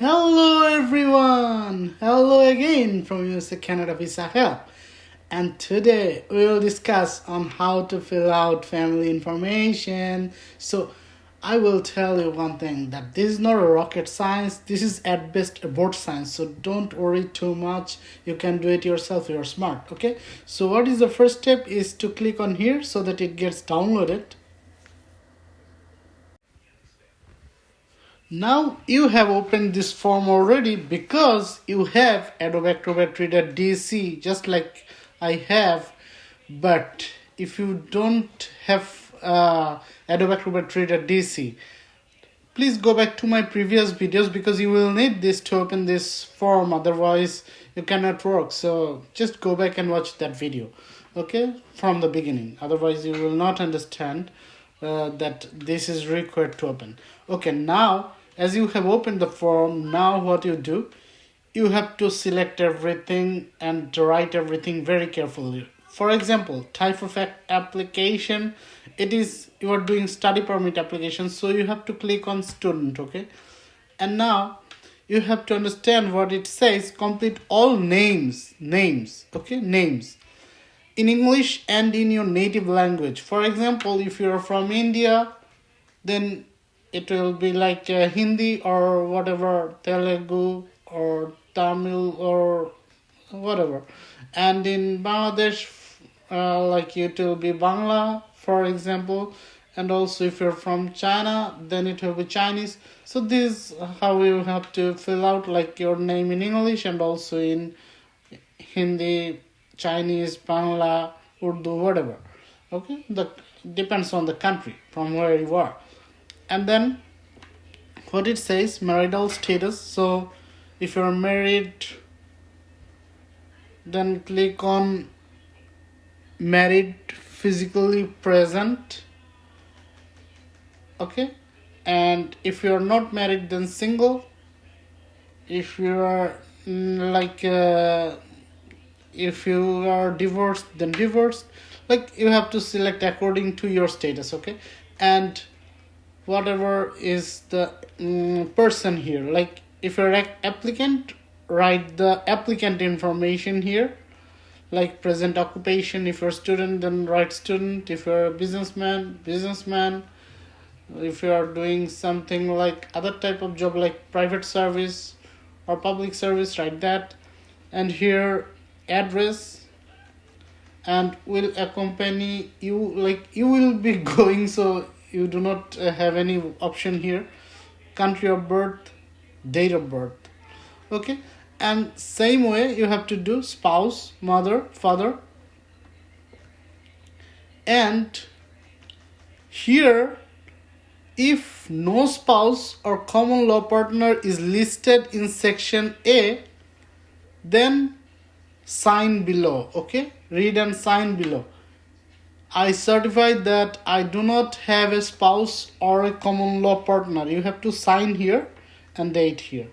Hello everyone! Hello again from USA Canada Visa Help. And today we will discuss on how to fill out family information. So I will tell you one thing that this is not a rocket science. This is at best a board science. So don't worry too much. You can do it yourself. You're smart. Okay. So what is the first step is to click on here so that it gets downloaded. Now you have opened this form already because you have Adobe Acrobat Reader DC just like I have. But if you don't have Adobe Acrobat Reader DC, please go back to my previous videos because you will need this to open this form, otherwise you cannot work. So just go back and watch that video, okay, from the beginning, otherwise you will not understand that this is required to open. Okay, now as you have opened the form, now what you do, you have to select everything and write everything very carefully. For example, type of application, it is you are doing study permit application, so you have to click on student. Okay, and now you have to understand what it says. Complete all names, okay, names in English and in your native language. For example, if you are from India, then it will be like Hindi or whatever, Telugu or Tamil or whatever. And in Bangladesh, like it will be Bangla, for example. And also if you're from China, then it will be Chinese. So this is how you have to fill out like your name in English and also in Hindi, Chinese, Bangla, Urdu, whatever. Okay, that depends on the country from where you are. And then what it says, marital status. So if you're married, then click on married, physically present. Okay, and if you're not married, then single. If you are if you are divorced, then divorced. Like you have to select according to your status. Okay, and whatever is the person here, like if you're an applicant, write the applicant information here, like present occupation. If you're a student, then write student. If you're a businessman. If you are doing something like other type of job like private service or public service, write that. And here address, and will accompany you, like you will be going, so you do not have any option here. Country of birth, date of birth. Okay, and same way you have to do spouse, mother, father. And here, if no spouse or common law partner is listed in section A, then sign below. Okay, read and sign below. I certify that I do not have a spouse or a common law partner. You have to sign here and date here.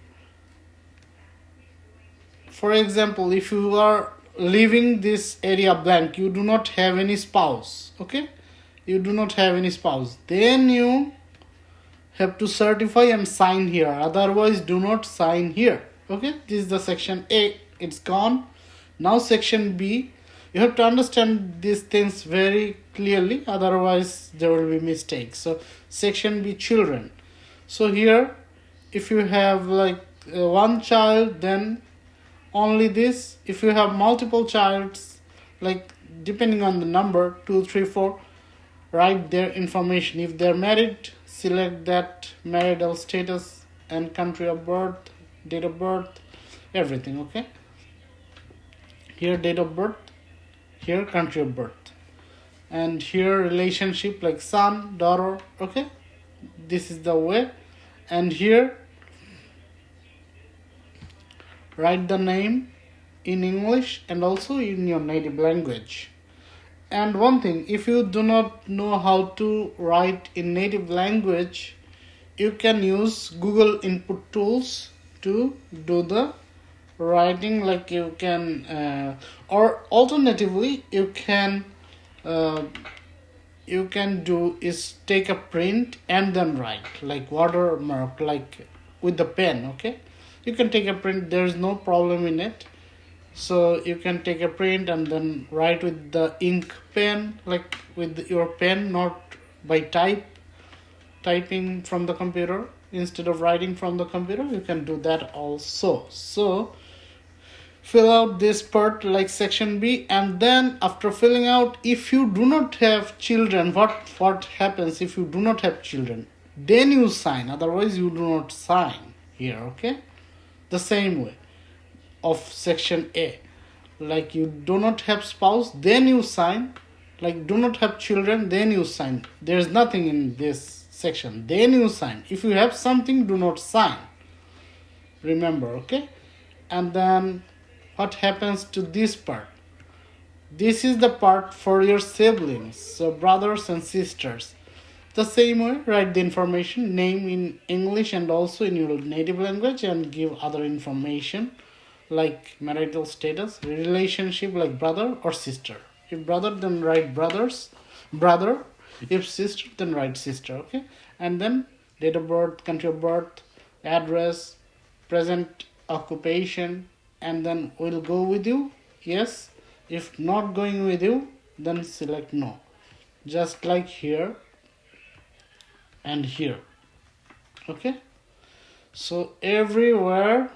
For example, if you are leaving this area blank, you do not have any spouse. Okay, you do not have any spouse, then you have to certify and sign here, otherwise do not sign here. Okay, this is the section A, it's gone. Now section B, you have to understand these things very clearly, otherwise there will be mistakes. So section B, children. So here if you have like one child, then only this. If you have multiple childs, like depending on the number 2, 3, 4, write their information. If they're married, select that marital status and country of birth, date of birth, everything. Okay, here date of birth, here country of birth, and here relationship like son, daughter. Okay, this is the way. And here write the name in English and also in your native language. And one thing, if you do not know how to write in native language, you can use Google input tools to do the writing. Like you can or alternatively you can do is take a print and then write like watermark, like with the pen. Okay, You can take a print, there's no problem in it. So you can take a print and then write with the ink pen, like with your pen, not by typing from the computer. Instead of writing from the computer, you can do that also. So fill out this part like section B, and then after filling out, if you do not have children, what happens if you do not have children? Then you sign, otherwise you do not sign here, okay? The same way of section A, like you do not have spouse, then you sign. Like do not have children, then you sign. There's nothing in this section, then you sign. If you have something, do not sign, remember, okay? And then what happens to this part? This is the part for your siblings, so brothers and sisters. The same way, write the information, name in English and also in your native language, and give other information like marital status, relationship like brother or sister. If brother, then write brother. If sister, then write sister, okay? And then date of birth, country of birth, address, present occupation, and then will go with you, yes. If not going with you, then select no. Just like here and here, okay? So everywhere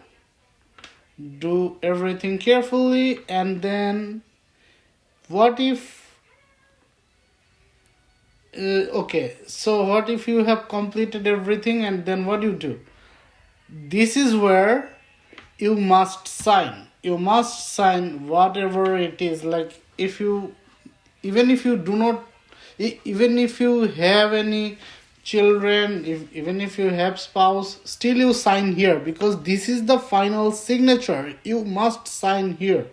do everything carefully. And then what if okay, so what if you have completed everything, and then what you do? This is where you must sign. You must sign whatever it is. Like if you, even if you do not, even if you have any children, even if you have spouse, still you sign here, because this is the final signature. You must sign here,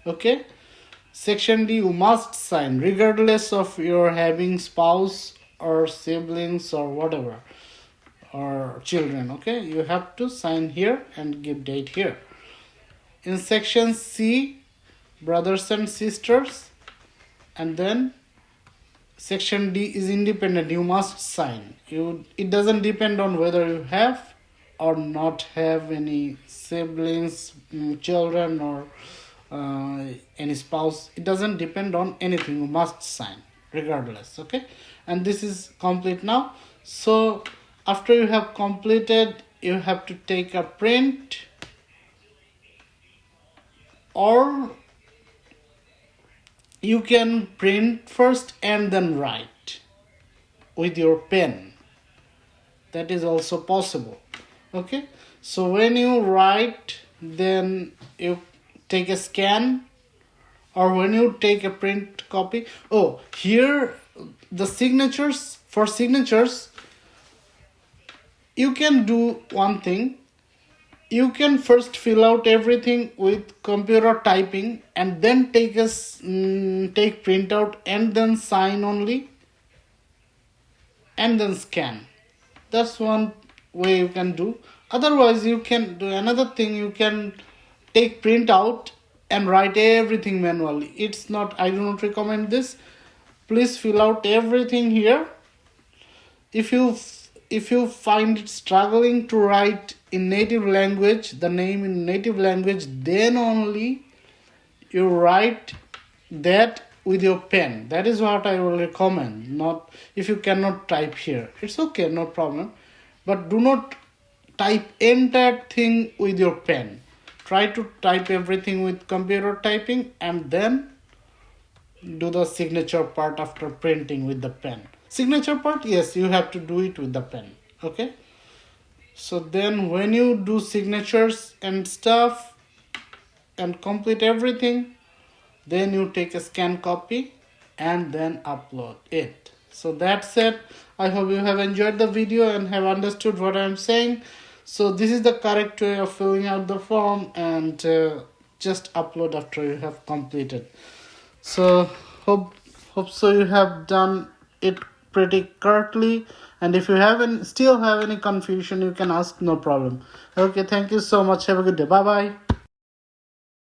okay? Section D, you must sign regardless of your having spouse or siblings or whatever, or children, okay? You have to sign here and give date here. In section C, brothers and sisters, and then section D is independent. You must sign. It doesn't depend on whether you have or not have any siblings, children, or any spouse. It doesn't depend on anything. You must sign regardless, okay? And this is complete now. So after you have completed, you have to take a print, or you can print first and then write with your pen. That is also possible, okay? So when you write, then you take a scan, or when you take a print copy. Oh, here the signatures, for signatures you can do one thing. You can first fill out everything with computer typing, and then take printout, and then sign only, and then scan. That's one way you can do. Otherwise, you can do another thing. You can take printout and write everything manually. It's not, I do not recommend this. Please fill out everything here. If you find it struggling to write in native language, the name in native language, then only you write that with your pen. That is what I will recommend. Not if you cannot type here, it's okay, no problem. But do not type entire thing with your pen. Try to type everything with computer typing, and then do the signature part after printing with the pen. Signature part, yes, you have to do it with the pen, okay? So then when you do signatures and stuff and complete everything, then you take a scan copy and then upload it. So that's it. I hope you have enjoyed the video and have understood what I'm saying. So this is the correct way of filling out the form, and just upload after you have completed. So hope so you have done it pretty correctly, and if you still have any confusion, you can ask, no problem. Okay, thank you so much. Have a good day. Bye bye.